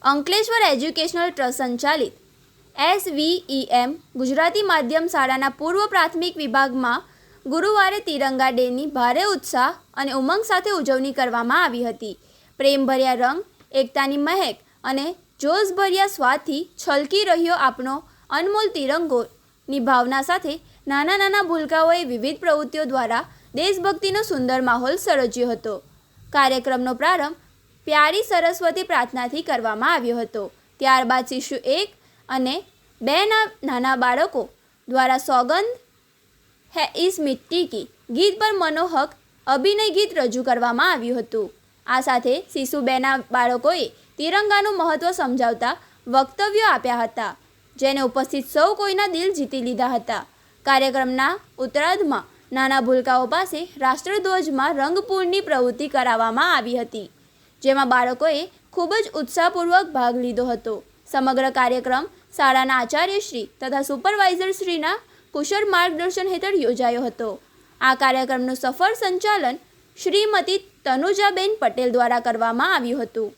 Ankleshwar educational trust સંચાલિત SVEM Gujarati માધ્યમ શાળાના પૂર્વ પ્રાથમિક વિભાગમાં ગુરુવારે તિરંગા ડેની ભારે ઉત્સાહ અને ઉમંગ સાથે ઉજવણી કરવામાં આવી હતી. પ્રેમભર્યા રંગ, એકતાની મહેક અને જોશભર્યા સ્વાદથી છલકી રહ્યો આપણો અનમોલ તિરંગોની ભાવના સાથે નાના નાના ભૂલકાઓએ વિવિધ પ્રવૃત્તિઓ દ્વારા દેશભક્તિનો સુંદર માહોલ સર્જ્યો હતો. કાર્યક્રમનો પ્રારંભ પ્યારી સરસ્વતી પ્રાર્થનાથી કરવામાં આવ્યો હતો. ત્યારબાદ શિશુ 1 અને 2ના નાના બાળકો દ્વારા સોગંદ હૈ ઇસ મિટ્ટી કી ગીત પર મનોહક અભિનય ગીત રજૂ કરવામાં આવ્યું હતું. આ સાથે શિશુ 2ના બાળકોએ તિરંગાનું મહત્ત્વ સમજાવતા વક્તવ્યો આપ્યા હતા, જેને ઉપસ્થિત સૌ કોઈના દિલ જીતી લીધા હતા. કાર્યક્રમના ઉત્તરાર્ધમાં નાના ભૂલકાઓ પાસે રાષ્ટ્રધ્વજમાં રંગપૂરની પ્રવૃત્તિ કરાવવામાં આવી હતી, જેમાં બાળકોએ ખૂબ જ ઉત્સાહપૂર્વક ભાગ લીધો હતો. સમગ્ર કાર્યક્રમ શાળાના આચાર્યશ્રી તથા સુપરવાઇઝરશ્રીના કુશળ માર્ગદર્શન હેઠળ યોજાયો હતો. આ કાર્યક્રમનું સફળ સંચાલન શ્રીમતી તનુજાબેન પટેલ દ્વારા કરવામાં આવ્યું હતું.